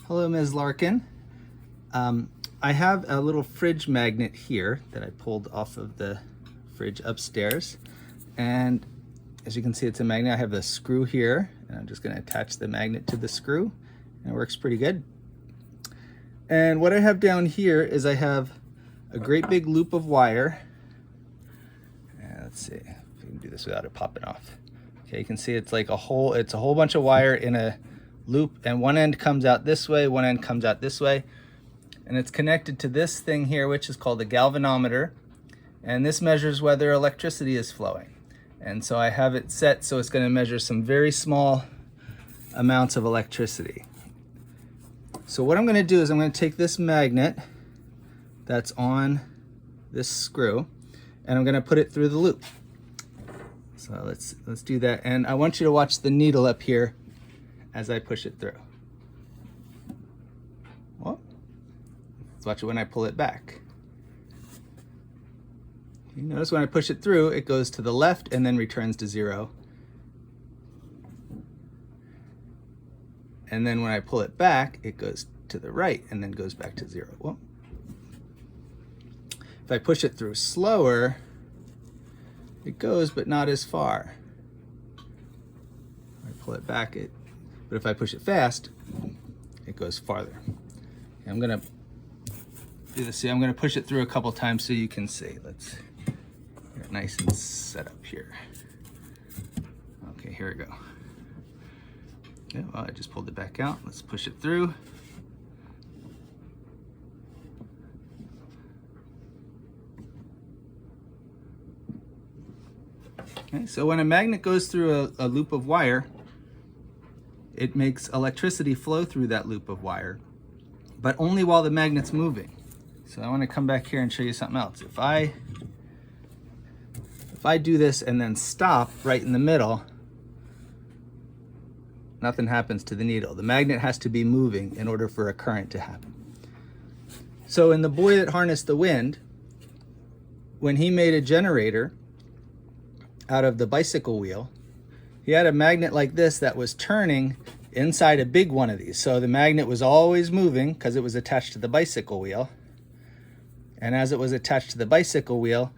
Hello, Ms. Larkin. I have a little fridge magnet here that I pulled off of the fridge upstairs. And as you can see, it's a magnet. I have the screw here, and I'm just going to attach the magnet to the screw, and it works pretty good. And what I have down here is I have a great big loop of wire. And let's see if we can do this without it popping off. Okay, you can see it's like a whole bunch of wire in a loop, and one end comes out this way, one end comes out this way, and it's connected to this thing here, which is called a galvanometer, and this measures whether electricity is flowing. And so I have it set so it's going to measure some very small amounts of electricity. So what I'm going to do is I'm going to take this magnet that's on this screw, and I'm going to put it through the loop. So let's do that, and I want you to watch the needle up here as I push it through. Well, let's watch it when I pull it back. You notice when I push it through, it goes to the left and then returns to 0. And then when I pull it back, it goes to the right and then goes back to 0. Well, if I push it through slower, it goes, but not as far. If I pull it back, but if I push it fast, it goes farther. I'm gonna do this. See, I'm gonna push it through a couple times so you can see. Let's get it nice and set up here. Okay, here we go. Yeah, well, I just pulled it back out. Let's push it through. Okay, so when a magnet goes through a loop of wire, it makes electricity flow through that loop of wire, but only while the magnet's moving. So I want to come back here and show you something else. If I do this and then stop right in the middle, nothing happens to the needle. The magnet has to be moving in order for a current to happen. So in The Boy That Harnessed the Wind, when he made a generator out of the bicycle wheel, he had a magnet like this that was turning inside a big one of these. So the magnet was always moving because it was attached to the bicycle wheel. And as it was attached to the bicycle wheel,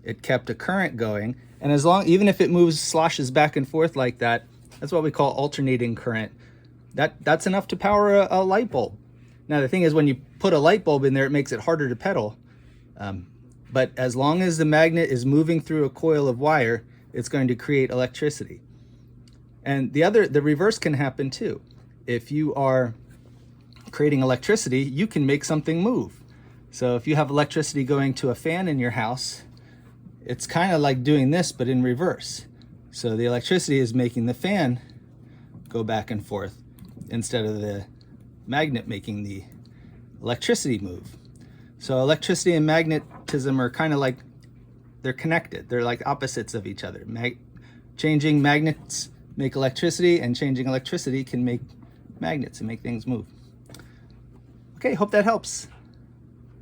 it kept a current going. And even if it sloshes back and forth like that, that's what we call alternating current. That's enough to power a light bulb. Now the thing is, when you put a light bulb in there, it makes it harder to pedal. But as long as the magnet is moving through a coil of wire, it's going to create electricity. And the reverse can happen too. If you are creating electricity, you can make something move. So if you have electricity going to a fan in your house, it's kind of like doing this, but in reverse. So the electricity is making the fan go back and forth instead of the magnet making the electricity move. So electricity and magnetism are kind of like, they're connected. They're like opposites of each other. Changing magnets make electricity, and changing electricity can make magnets and make things move. Okay, hope that helps.